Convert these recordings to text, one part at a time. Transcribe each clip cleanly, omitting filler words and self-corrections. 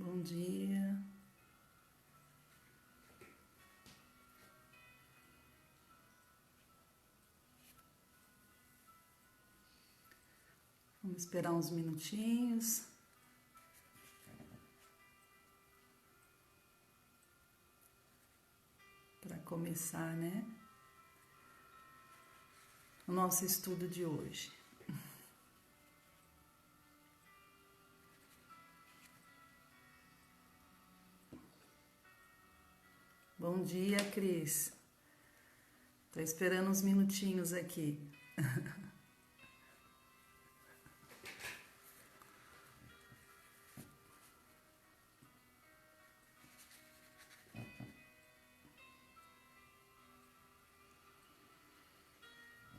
Bom dia. Vamos esperar uns minutinhos para começar, né? O nosso estudo de hoje. Bom dia, Cris. Tô esperando uns minutinhos aqui.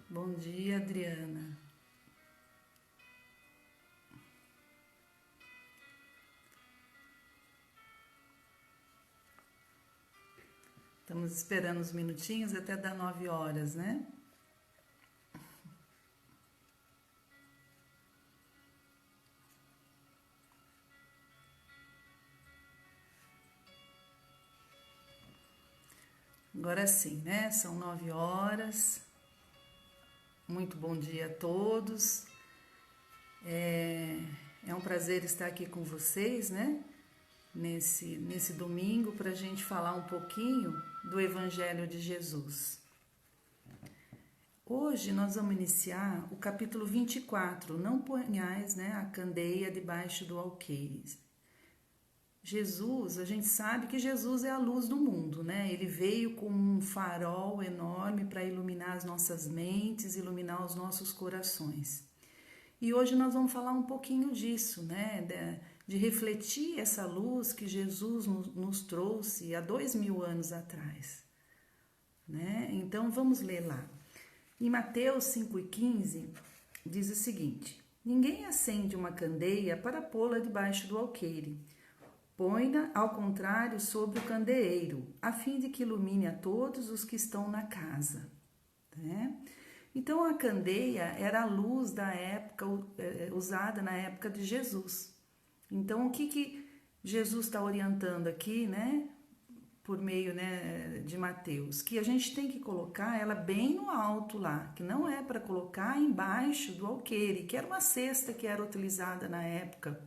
Bom dia, Adriana. Estamos esperando uns minutinhos até dar 9 horas, né? Agora sim, né? São 9 horas. Muito bom dia a todos. É um prazer estar aqui com vocês, né? Nesse domingo, para a gente falar um pouquinho do Evangelho de Jesus. Hoje nós vamos iniciar o capítulo 24, não ponhais, né, a candeia debaixo do alqueire. Jesus, a gente sabe que Jesus é a luz do mundo, né? Ele veio com um farol enorme para iluminar as nossas mentes, iluminar os nossos corações. E hoje nós vamos falar um pouquinho disso, né? De refletir essa luz que Jesus nos trouxe há 2000 anos atrás, né? Então vamos ler lá. Em Mateus 5,15 diz o seguinte: ninguém acende uma candeia para pô-la debaixo do alqueire. Põe-na, ao contrário, sobre o candeeiro, a fim de que ilumine a todos os que estão na casa, né? Então a candeia era a luz da época, usada na época de Jesus. Então o que Jesus está orientando aqui, né, por meio, né, de Mateus? Que a gente tem que colocar ela bem no alto lá, que não é para colocar embaixo do alqueire, que era uma cesta que era utilizada na época.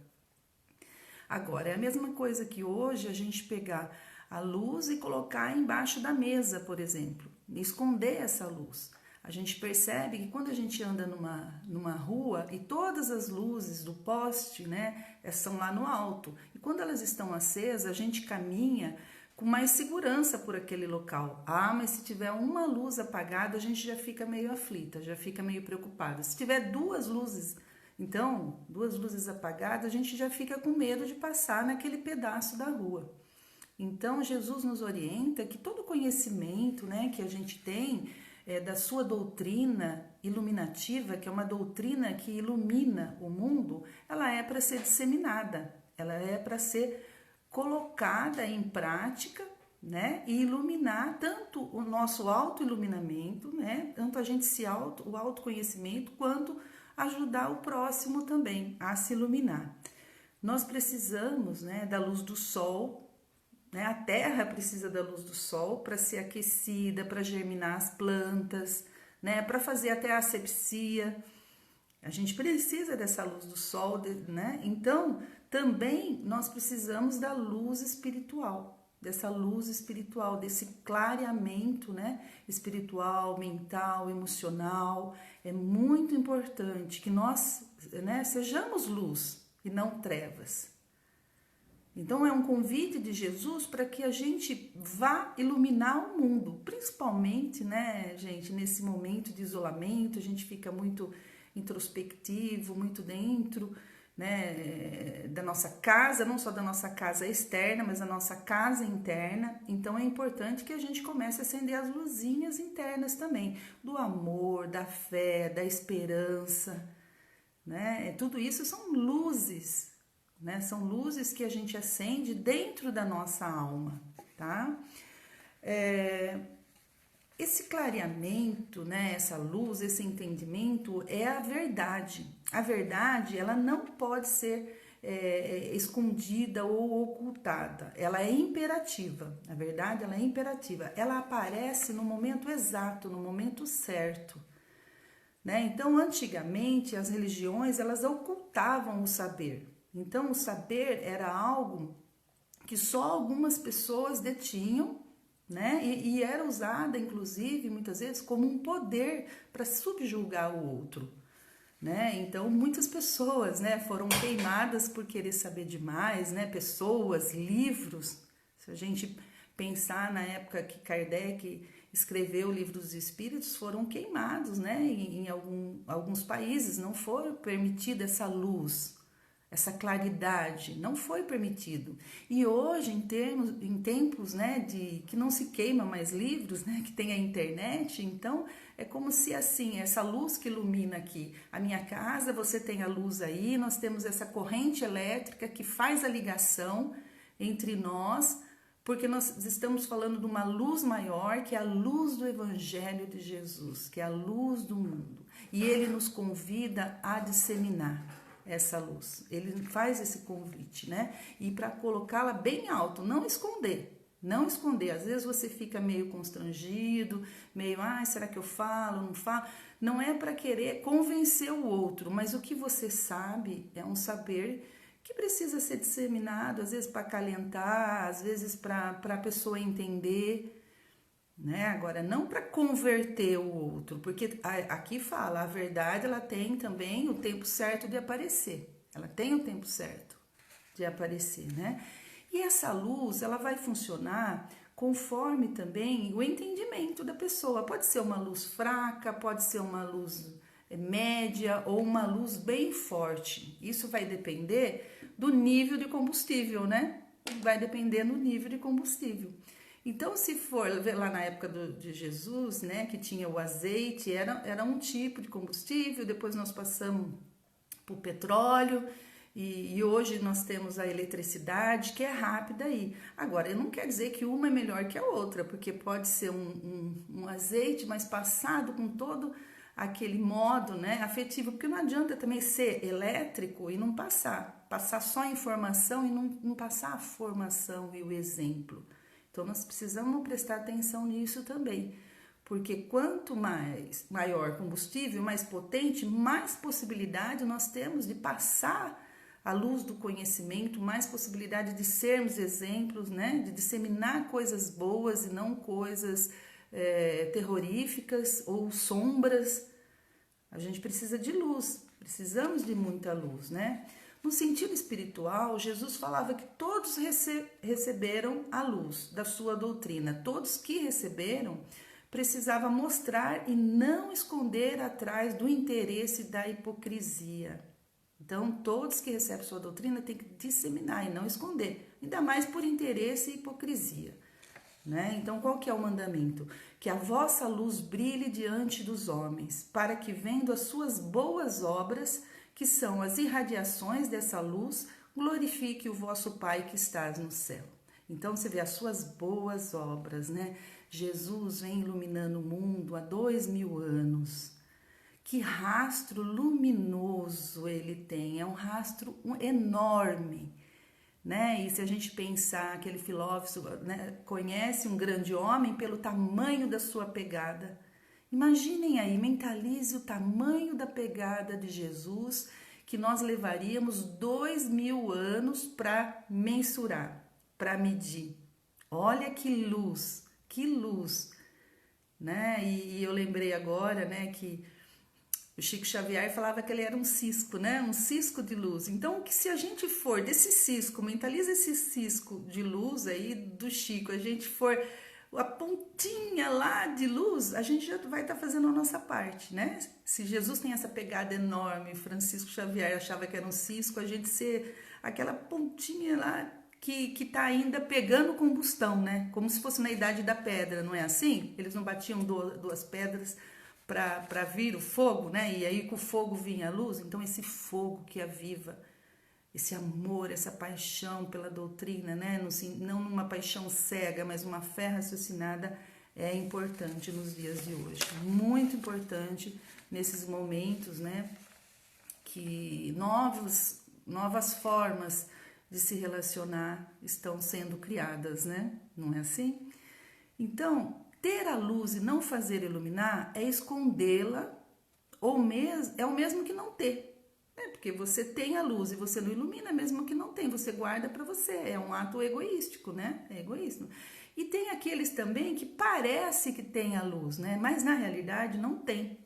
Agora, é a mesma coisa que hoje a gente pegar a luz e colocar embaixo da mesa, por exemplo, esconder essa luz. A gente percebe que quando a gente anda numa rua e todas as luzes do poste, né, são lá no alto. E quando elas estão acesas, a gente caminha com mais segurança por aquele local. Ah, mas se tiver uma luz apagada, a gente já fica meio aflita, já fica meio preocupada. Se tiver duas luzes apagadas, a gente já fica com medo de passar naquele pedaço da rua. Então, Jesus nos orienta que todo conhecimento, né, que a gente tem da sua doutrina iluminativa, que é uma doutrina que ilumina o mundo, ela é para ser disseminada, ela é para ser colocada em prática, né, e iluminar tanto o nosso autoiluminamento, né, tanto o autoconhecimento, quanto ajudar o próximo também a se iluminar. Nós precisamos, né, da luz do sol, né? A terra precisa da luz do sol para ser aquecida, para germinar as plantas, né, para fazer até a asepsia. A gente precisa dessa luz do sol, né? Então, também nós precisamos da luz espiritual, dessa luz espiritual, desse clareamento, né, espiritual, mental, emocional. É muito importante que nós, né, sejamos luz e não trevas. Então é um convite de Jesus para que a gente vá iluminar o mundo, principalmente, né, gente, nesse momento de isolamento, a gente fica muito introspectivo, muito dentro, né, da nossa casa, não só da nossa casa externa, mas da nossa casa interna. Então é importante que a gente comece a acender as luzinhas internas também, do amor, da fé, da esperança, né? Tudo isso são luzes, né? São luzes que a gente acende dentro da nossa alma, tá? Esse clareamento, né, essa luz, esse entendimento é a verdade. A verdade, ela não pode ser escondida ou ocultada. Ela é imperativa, na verdade, ela é imperativa. Ela aparece no momento exato, no momento certo. Né? Então, antigamente, as religiões, elas ocultavam o saber. Então, o saber era algo que só algumas pessoas detinham, né? E era usada, inclusive, muitas vezes, como um poder para subjugar o outro. Né? Então, muitas pessoas, né, foram queimadas por querer saber demais, né? Pessoas, livros. Se a gente pensar na época que Kardec escreveu o Livro dos Espíritos, foram queimados, né? Em alguns países não foi permitida essa luz, essa claridade, não foi permitido. E hoje, em tempos, né, de que não se queima mais livros, né, que tem a internet, então é como se assim, essa luz que ilumina aqui a minha casa, você tem a luz aí, nós temos essa corrente elétrica que faz a ligação entre nós, porque nós estamos falando de uma luz maior, que é a luz do Evangelho de Jesus, que é a luz do mundo. E ele nos convida a disseminar essa luz. Ele faz esse convite, né? E para colocá-la bem alto, não esconder. Não esconder. Às vezes você fica meio constrangido, meio, será que eu falo, não falo? Não é para querer convencer o outro, mas o que você sabe é um saber que precisa ser disseminado, às vezes para acalentar, às vezes para a pessoa entender, né? Agora, não para converter o outro, porque aqui fala, a verdade ela tem também o tempo certo de aparecer. Ela tem o tempo certo de aparecer, né? E essa luz, ela vai funcionar conforme também o entendimento da pessoa. Pode ser uma luz fraca, pode ser uma luz média ou uma luz bem forte. Isso vai depender do nível de combustível, né? Vai depender do nível de combustível. Então, se for ver lá na época de Jesus, né, que tinha o azeite, era um tipo de combustível, depois nós passamos para o petróleo, e hoje nós temos a eletricidade, que é rápida aí. Agora, não quer dizer que uma é melhor que a outra, porque pode ser um azeite, mas passado com todo aquele modo, né, afetivo, porque não adianta também ser elétrico e não passar só informação e não passar a formação e o exemplo. Então, nós precisamos prestar atenção nisso também, porque quanto maior combustível, mais potente, mais possibilidade nós temos de passar a luz do conhecimento, mais possibilidade de sermos exemplos, né? De disseminar coisas boas e não coisas terroríficas ou sombras. A gente precisa de luz, precisamos de muita luz, né? No sentido espiritual, Jesus falava que todos receberam a luz da sua doutrina. Todos que receberam precisavam mostrar e não esconder atrás do interesse e da hipocrisia. Então, todos que recebem sua doutrina têm que disseminar e não esconder, ainda mais por interesse e hipocrisia. Né? Então, qual que é o mandamento? Que a vossa luz brilhe diante dos homens, para que, vendo as suas boas obras, que são as irradiações dessa luz, glorifique o vosso Pai que estás no céu. Então, você vê as suas boas obras, né? Jesus vem iluminando o mundo há 2000 anos. Que rastro luminoso ele tem, é um rastro enorme, né? E se a gente pensar, aquele filósofo, né, conhece um grande homem pelo tamanho da sua pegada. Imaginem aí, mentalize o tamanho da pegada de Jesus, que nós levaríamos 2000 anos para mensurar, para medir. Olha que luz, né? E eu lembrei agora, né, que o Chico Xavier falava que ele era um cisco, né? Um cisco de luz. Então, que se a gente for desse cisco, mentaliza esse cisco de luz aí do Chico, a gente for a pontinha lá de luz, a gente já vai estar fazendo a nossa parte, né? Se Jesus tem essa pegada enorme, Francisco Xavier achava que era um cisco, a gente ser aquela pontinha lá que está ainda pegando combustão, né? Como se fosse na idade da pedra, não é assim? Eles não batiam duas pedras para vir o fogo, né? E aí com o fogo vinha a luz. Então esse fogo que aviva, esse amor, essa paixão pela doutrina, né? Não numa paixão cega, mas uma fé raciocinada, é importante nos dias de hoje. Muito importante nesses momentos, né? Que novos novas formas de se relacionar estão sendo criadas, né? Não é assim? Então, ter a luz e não fazer iluminar é escondê-la, é o mesmo que não ter. Porque você tem a luz e você não ilumina, mesmo que não tem, você guarda para você. É um ato egoístico, né? É egoísmo. E tem aqueles também que parece que tem a luz, né? Mas na realidade não tem.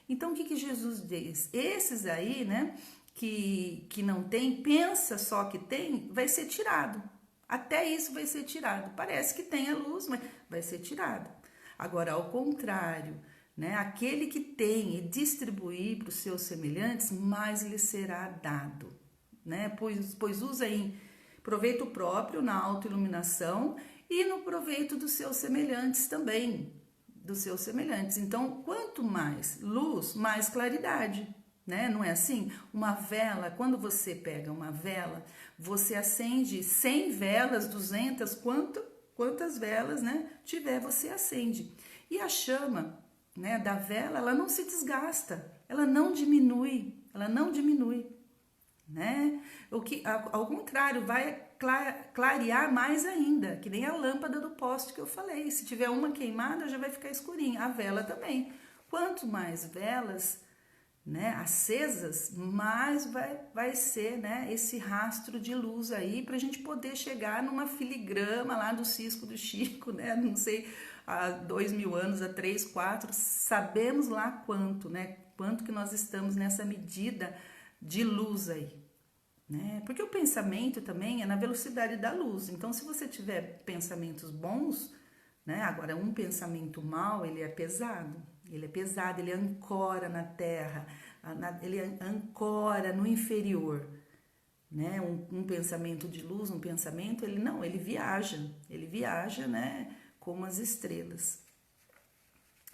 Então o que Jesus diz? Esses aí, né? Que não tem, pensa só que tem, vai ser tirado. Até isso vai ser tirado. Parece que tem a luz, mas vai ser tirado. Agora, ao contrário, né? Aquele que tem e distribuir para os seus semelhantes, mais lhe será dado, né? Pois usa em proveito próprio na autoiluminação e no proveito dos seus semelhantes também, dos seus semelhantes. Então, quanto mais luz, mais claridade, né? Não é assim? Uma vela, quando você pega uma vela, você acende 100 velas, 200, quantas velas, né, tiver, você acende. E a chama, né, da vela, ela não se desgasta, ela não diminui, né? O que, ao contrário, vai clarear mais ainda, que nem a lâmpada do poste que eu falei. Se tiver uma queimada, já vai ficar escurinha. A vela também. Quanto mais velas, né, acesas, mais vai ser, né, esse rastro de luz aí para a gente poder chegar numa filigrama lá do Cisco do Chico, né? Não sei, há 2000 anos, há 3, 4, sabemos lá quanto, né? Quanto que nós estamos nessa medida de luz aí, né? Porque o pensamento também é na velocidade da luz. Então, se você tiver pensamentos bons, né? Agora, um pensamento mau, ele é pesado, ele ancora na terra, ele ancora no inferior, né? Um pensamento de luz, um pensamento, ele viaja, né? Como as estrelas,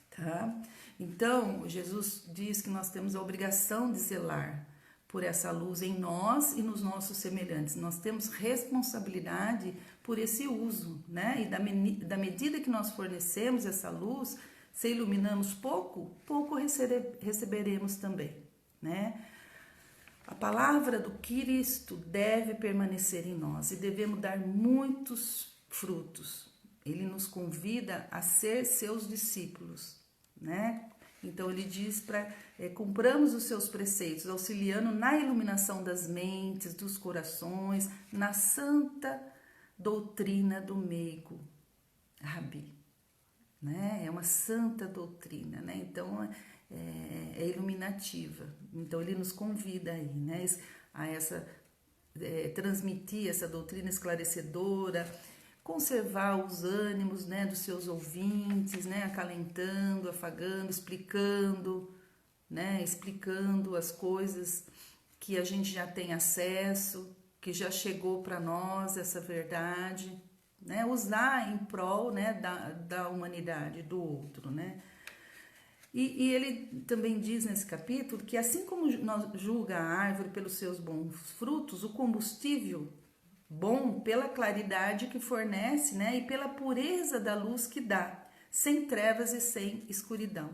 tá? Então, Jesus diz que nós temos a obrigação de zelar por essa luz em nós e nos nossos semelhantes. Nós temos responsabilidade por esse uso, né? E da medida que nós fornecemos essa luz, se iluminamos pouco receberemos também, né? A palavra do Cristo deve permanecer em nós e devemos dar muitos frutos. Ele nos convida a ser seus discípulos, né? Então ele diz para cumpramos os seus preceitos, auxiliando na iluminação das mentes, dos corações, na santa doutrina do meigo, Rabi, né? É uma santa doutrina, né? Então é iluminativa. Então ele nos convida aí, né? A transmitir essa doutrina esclarecedora, conservar os ânimos, né, dos seus ouvintes, né, acalentando, afagando, explicando, né, explicando as coisas que a gente já tem acesso, que já chegou para nós essa verdade, né, usar em prol, né, da humanidade, do outro, né. E ele também diz nesse capítulo que assim como nós julga a árvore pelos seus bons frutos, o combustível bom pela claridade que fornece, né, e pela pureza da luz que dá, sem trevas e sem escuridão.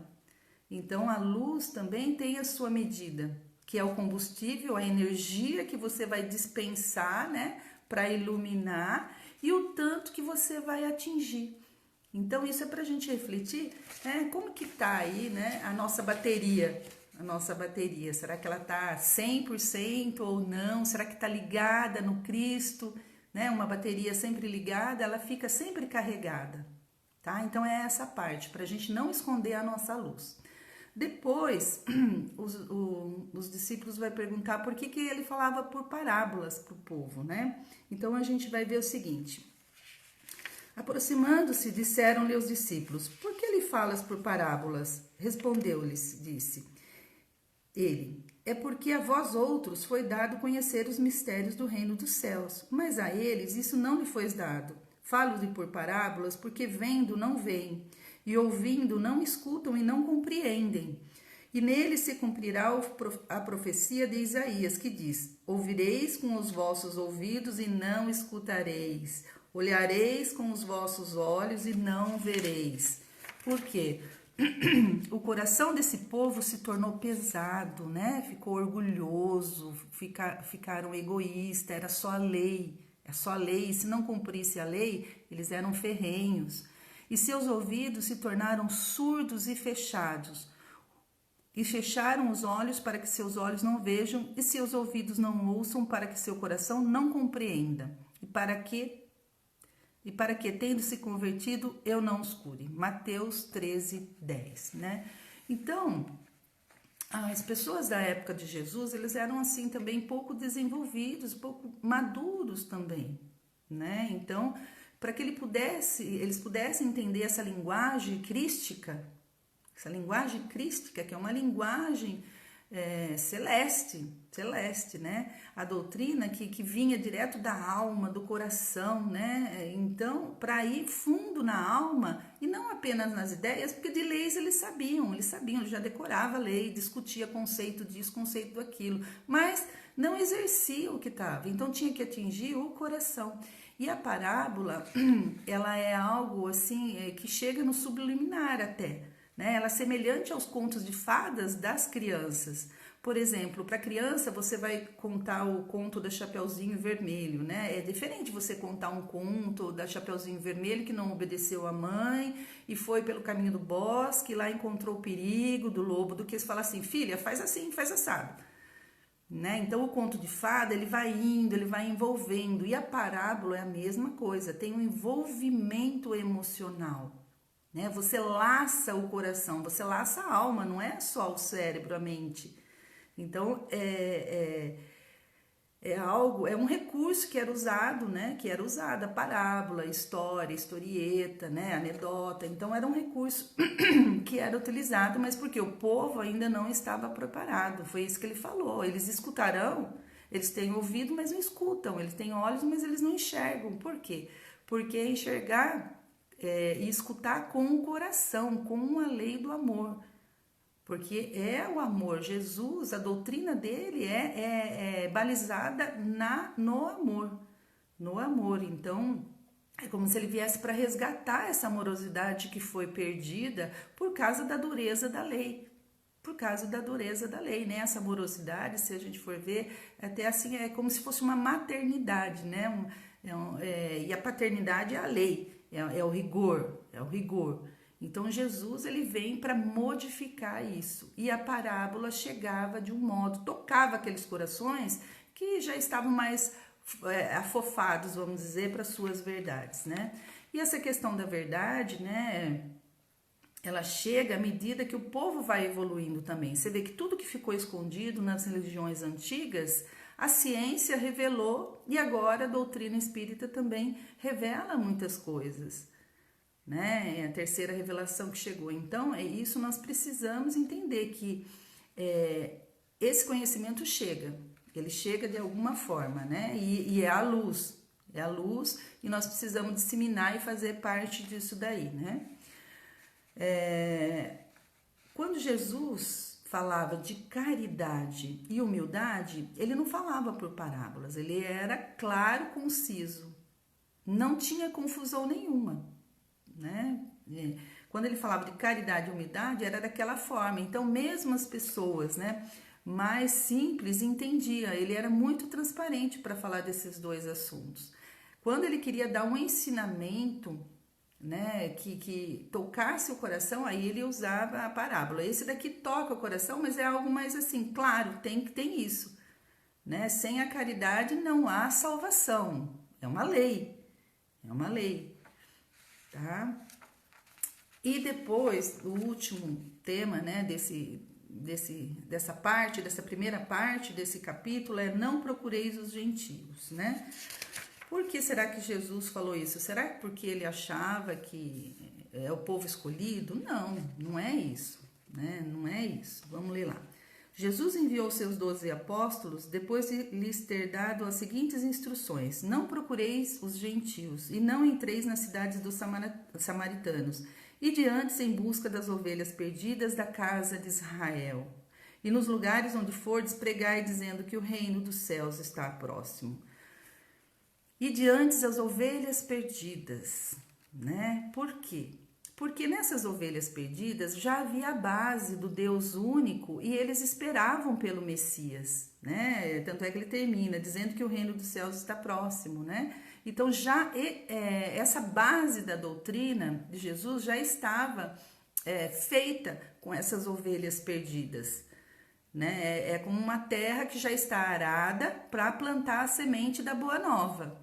Então a luz também tem a sua medida, que é o combustível, a energia que você vai dispensar, né, para iluminar e o tanto que você vai atingir. Então isso é para a gente refletir, né, como que tá aí, né, a nossa bateria. Será que ela está 100% ou não? Será que está ligada no Cristo? Né? Uma bateria sempre ligada, ela fica sempre carregada, tá? Então é essa parte, para a gente não esconder a nossa luz. Depois, os discípulos vão perguntar por que ele falava por parábolas para o povo, né? Então a gente vai ver o seguinte. Aproximando-se, disseram-lhe os discípulos, por que ele falas por parábolas? Respondeu-lhes, disse ele, é porque a vós outros foi dado conhecer os mistérios do reino dos céus, mas a eles isso não lhe foi dado. Falo-lhe por parábolas, porque vendo não veem, e ouvindo não escutam e não compreendem. E nele se cumprirá a profecia de Isaías, que diz, ouvireis com os vossos ouvidos e não escutareis, olhareis com os vossos olhos e não vereis. Por quê? o coração desse povo se tornou pesado, né? Ficou orgulhoso, ficaram egoístas, era só a lei, é só a lei. E se não cumprisse a lei, eles eram ferrenhos. E seus ouvidos se tornaram surdos e fechados. E fecharam os olhos para que seus olhos não vejam, e seus ouvidos não ouçam, para que seu coração não compreenda. E para que tendo se convertido, eu não os cure. Mateus 13:10, né? Então, as pessoas da época de Jesus, eles eram assim também pouco desenvolvidos, pouco maduros também, né? Então, para que eles pudessem entender essa linguagem crística, que é uma linguagem celeste, né? A doutrina que vinha direto da alma, do coração, né? Então, para ir fundo na alma e não apenas nas ideias, porque de leis eles sabiam, eles já decoravam a lei, discutia conceito disso, conceito daquilo, mas não exercia o que estava. Então, tinha que atingir o coração. E a parábola, ela é algo assim que chega no subliminar até, né? Ela é semelhante aos contos de fadas das crianças. Por exemplo, para criança você vai contar o conto da Chapeuzinho Vermelho, né? É diferente você contar um conto da Chapeuzinho Vermelho que não obedeceu a mãe e foi pelo caminho do bosque e lá encontrou o perigo do lobo, do que você falar assim, filha, faz assim, faz assado. Né? Então o conto de fada ele vai indo, ele vai envolvendo, e a parábola é a mesma coisa, tem um envolvimento emocional, né? Você laça o coração, você laça a alma, não é só o cérebro, a mente. Então é um recurso que era usado, né? Que era usado a parábola, história, historieta, né? Anedota. Então era um recurso que era utilizado, mas porque o povo ainda não estava preparado. Foi isso que ele falou. Eles escutarão, eles têm ouvido, mas não escutam. Eles têm olhos, mas eles não enxergam. Por quê? Porque enxergar e escutar com o coração, com a lei do amor. Porque é o amor. Jesus, a doutrina dele é balizada no amor. No amor. Então, é como se ele viesse para resgatar essa amorosidade que foi perdida por causa da dureza da lei. Por causa da dureza da lei, né? Essa amorosidade, se a gente for ver, até assim, é como se fosse uma maternidade, né? E a paternidade é a lei, é o rigor, Então, Jesus, ele vem para modificar isso. E a parábola chegava de um modo, tocava aqueles corações que já estavam mais afofados, vamos dizer, para suas verdades, né? E essa questão da verdade, né? Ela chega à medida que o povo vai evoluindo também. Você vê que tudo que ficou escondido nas religiões antigas, a ciência revelou, e agora a doutrina espírita também revela muitas coisas, né? É a terceira revelação que chegou. Então, é isso, nós precisamos entender que esse conhecimento chega, ele chega de alguma forma, né? E é a luz, e nós precisamos disseminar e fazer parte disso daí, né? Quando Jesus falava de caridade e humildade, ele não falava por parábolas, ele era claro, conciso, não tinha confusão nenhuma, né? Quando ele falava de caridade e humildade, era daquela forma. Então, mesmo as pessoas, né, mais simples entendiam. Ele era muito transparente para falar desses dois assuntos. Quando ele queria dar um ensinamento, né, que tocasse o coração, aí ele usava a parábola. Esse daqui toca o coração, mas é algo mais assim, claro, tem isso, né? Sem a caridade não há salvação. É uma lei, tá? E depois, o último tema, né, dessa primeira parte desse capítulo é: não procureis os gentios, né? Por que será que Jesus falou isso? Será que porque ele achava que é o povo escolhido? Não, não é isso, né? Não é isso. Vamos ler lá. Jesus enviou seus 12 apóstolos depois de lhes ter dado as seguintes instruções: não procureis os gentios e não entreis nas cidades dos samaritanos, ide antes em busca das ovelhas perdidas da casa de Israel. E nos lugares onde fordes, pregai dizendo que o reino dos céus está próximo. E diante as ovelhas perdidas, né? Por quê? Porque nessas ovelhas perdidas já havia a base do Deus único e eles esperavam pelo Messias, né? Tanto é que ele termina dizendo que o reino dos céus está próximo, né? Então já essa base da doutrina de Jesus já estava feita com essas ovelhas perdidas, né? É como uma terra que já está arada para plantar a semente da boa nova.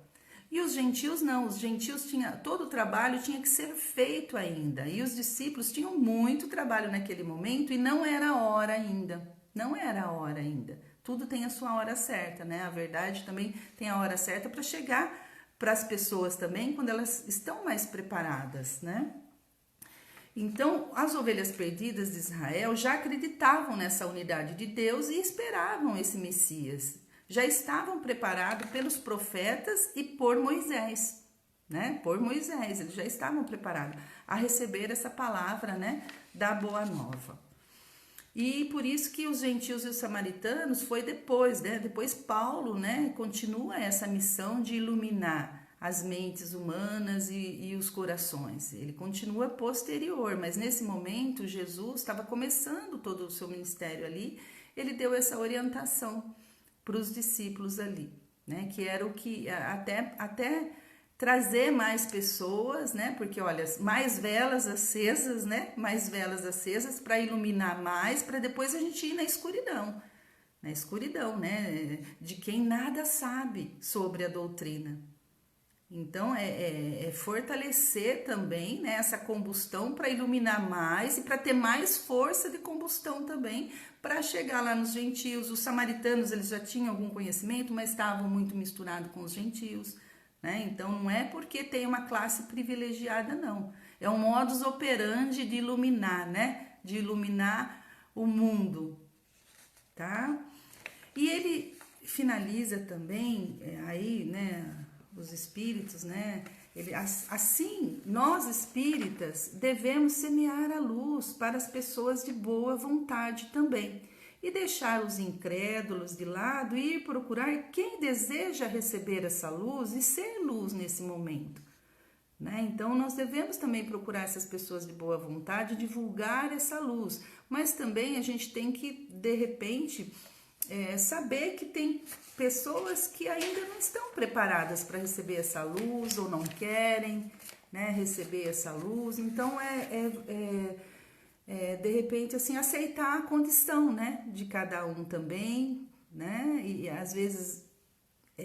E os gentios não, os gentios todo o trabalho tinha que ser feito ainda. E os discípulos tinham muito trabalho naquele momento e não era a hora ainda. Não era a hora ainda. Tudo tem a sua hora certa, né? A verdade também tem a hora certa para chegar para as pessoas também quando elas estão mais preparadas, né? Então, as ovelhas perdidas de Israel já acreditavam nessa unidade de Deus e esperavam esse Messias. Já estavam preparados pelos profetas e por Moisés, né? Por Moisés, eles já estavam preparados a receber essa palavra, né, da boa nova. E por isso que os gentios e os samaritanos foi depois, né? Depois Paulo, né, continua essa missão de iluminar as mentes humanas e os corações. Ele continua posterior, mas nesse momento Jesus estava começando todo o seu ministério ali, ele deu essa orientação para os discípulos ali, né? Que era o que até trazer mais pessoas, né? Porque olha, mais velas acesas, né? Mais velas acesas para iluminar mais, para depois a gente ir na escuridão, né? De quem nada sabe sobre a doutrina. Então, é fortalecer também, né, essa combustão para iluminar mais e para ter mais força de combustão também para chegar lá nos gentios. Os samaritanos, eles já tinham algum conhecimento, mas estavam muito misturados com os gentios, né? Então, não é porque tem uma classe privilegiada, não. É um modus operandi de iluminar, né? De iluminar o mundo, tá? E ele finaliza também, aí, né, os espíritos, né? Assim, nós espíritas devemos semear a luz para as pessoas de boa vontade também e deixar os incrédulos de lado e ir procurar quem deseja receber essa luz e ser luz nesse momento, né? Então nós devemos também procurar essas pessoas de boa vontade, divulgar essa luz, mas também a gente tem que, de repente, saber que tem pessoas que ainda não estão preparadas para receber essa luz ou não querem, né, receber essa luz. Então de repente assim aceitar a condição, né, de cada um também, né, e às vezes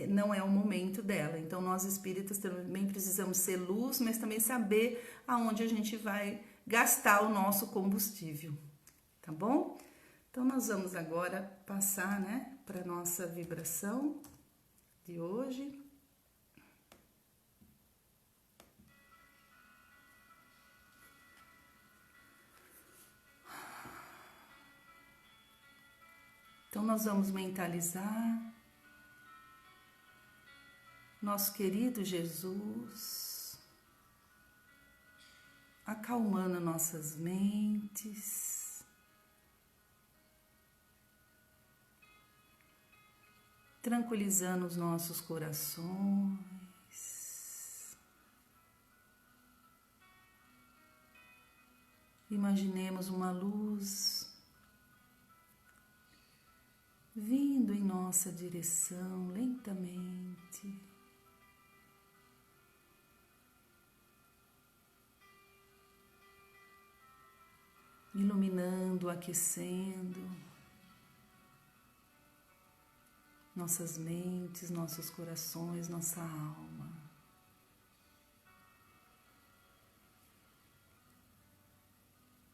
não é o momento dela. Então nós espíritas também precisamos ser luz, mas também saber aonde a gente vai gastar o nosso combustível, tá bom? Então, nós vamos agora passar, né, para a nossa vibração de hoje. Então, nós vamos mentalizar nosso querido Jesus, acalmando nossas mentes, tranquilizando os nossos corações, imaginemos uma luz vindo em nossa direção lentamente, iluminando, aquecendo nossas mentes, nossos corações, nossa alma.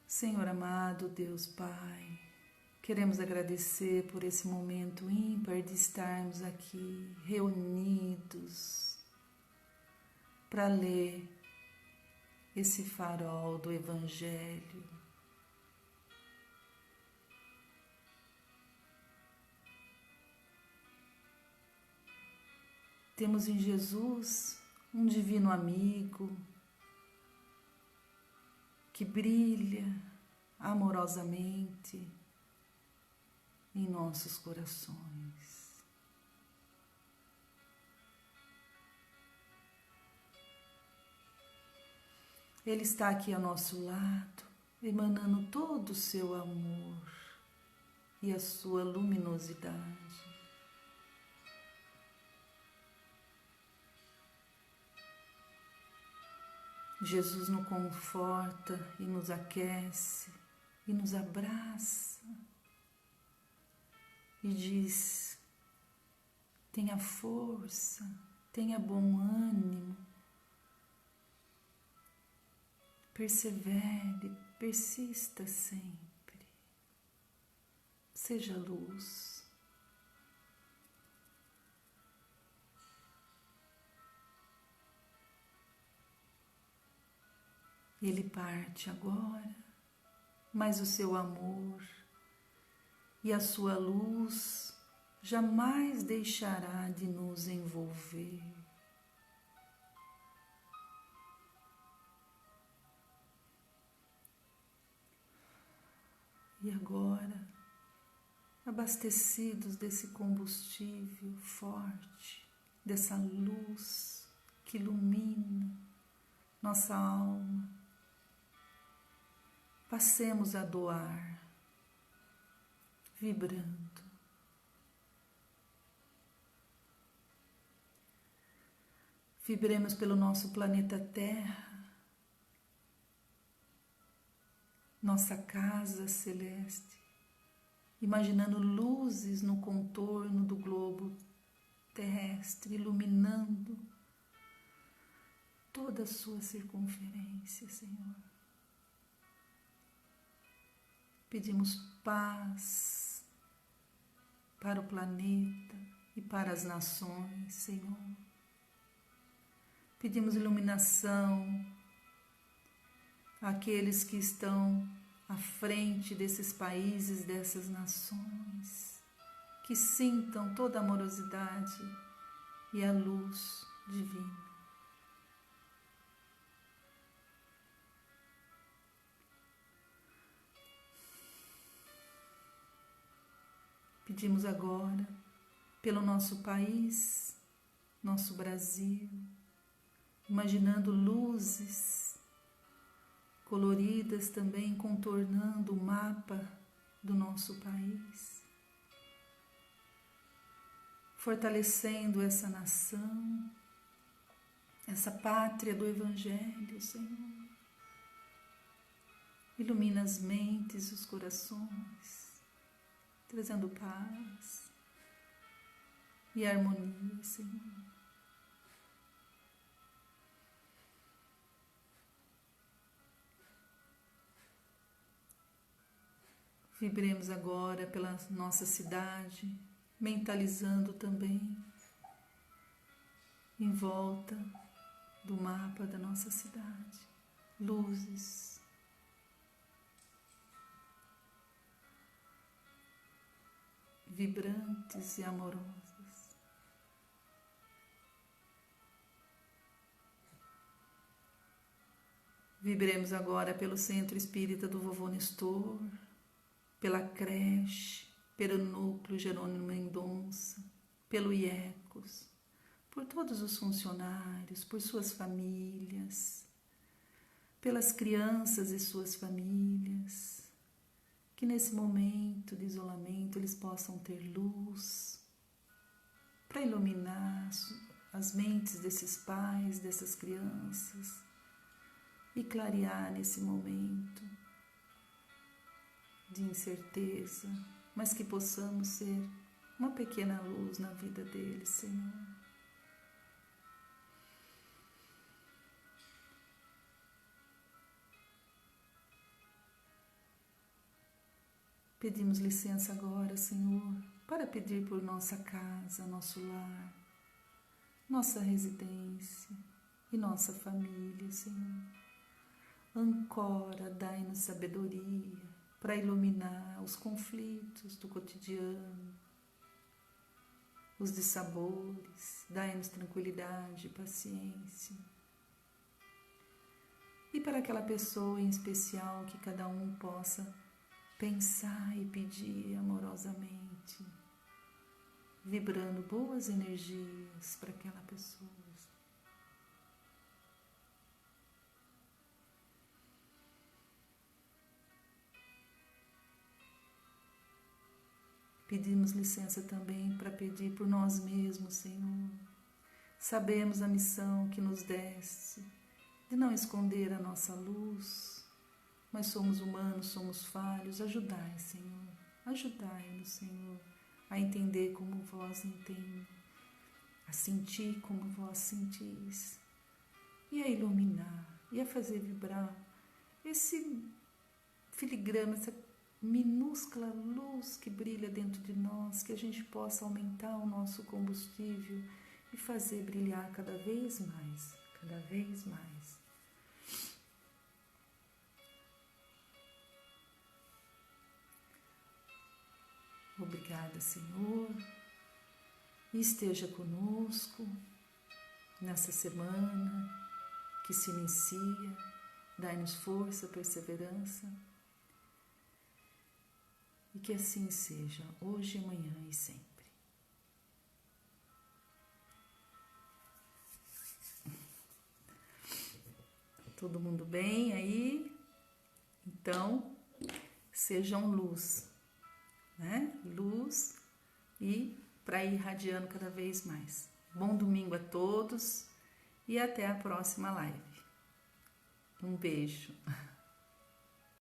Senhor amado, Deus Pai, queremos agradecer por esse momento ímpar de estarmos aqui reunidos para ler esse farol do Evangelho. Temos em Jesus um divino amigo que brilha amorosamente em nossos corações. Ele está aqui ao nosso lado, emanando todo o seu amor e a sua luminosidade. Jesus nos conforta e nos aquece e nos abraça e diz: tenha força, tenha bom ânimo, persevere, persista sempre, seja luz. Ele parte agora, mas o seu amor e a sua luz jamais deixará de nos envolver. E agora, abastecidos desse combustível forte, dessa luz que ilumina nossa alma, passemos a doar, vibrando. Vibremos pelo nosso planeta Terra, nossa casa celeste, imaginando luzes no contorno do globo terrestre, iluminando toda a sua circunferência, Senhor. Pedimos paz para o planeta e para as nações, Senhor. Pedimos iluminação àqueles que estão à frente desses países, dessas nações, que sintam toda a amorosidade e a luz divina. Pedimos agora pelo nosso país, nosso Brasil, imaginando luzes coloridas também contornando o mapa do nosso país, fortalecendo essa nação, essa pátria do Evangelho, Senhor. Ilumina as mentes e os corações, trazendo paz e harmonia, Senhor. Vibremos agora pela nossa cidade, mentalizando também em volta do mapa da nossa cidade, luzes, vibrantes e amorosas. Vibremos agora pelo Centro Espírita do Vovô Nestor, pela creche, pelo Núcleo Jerônimo Mendonça, pelo IECOS, por todos os funcionários, por suas famílias, pelas crianças e suas famílias, que nesse momento de isolamento eles possam ter luz para iluminar as mentes desses pais, dessas crianças e clarear nesse momento de incerteza, mas que possamos ser uma pequena luz na vida deles, Senhor. Pedimos licença agora, Senhor, para pedir por nossa casa, nosso lar, nossa residência e nossa família, Senhor. Ancora, dai-nos sabedoria para iluminar os conflitos do cotidiano, os dissabores, dai-nos tranquilidade e paciência. E para aquela pessoa em especial que cada um possa pensar e pedir amorosamente, vibrando boas energias para aquela pessoa. Pedimos licença também para pedir por nós mesmos, Senhor. Sabemos a missão que nos deste, de não esconder a nossa luz, mas somos humanos, somos falhos. Ajudai, Senhor, ajudai-nos, Senhor, a entender como vós entende, a sentir como vós sentis, e a iluminar, e a fazer vibrar esse filigrama, essa minúscula luz que brilha dentro de nós, que a gente possa aumentar o nosso combustível e fazer brilhar cada vez mais, cada vez mais. Obrigada, Senhor, e esteja conosco nessa semana que se inicia. Dai-nos força, perseverança, e que assim seja, hoje, amanhã e sempre. Todo mundo bem aí? Então, sejam luz, né? Luz, e para ir irradiando cada vez mais. Bom domingo a todos e até a próxima live. Um beijo.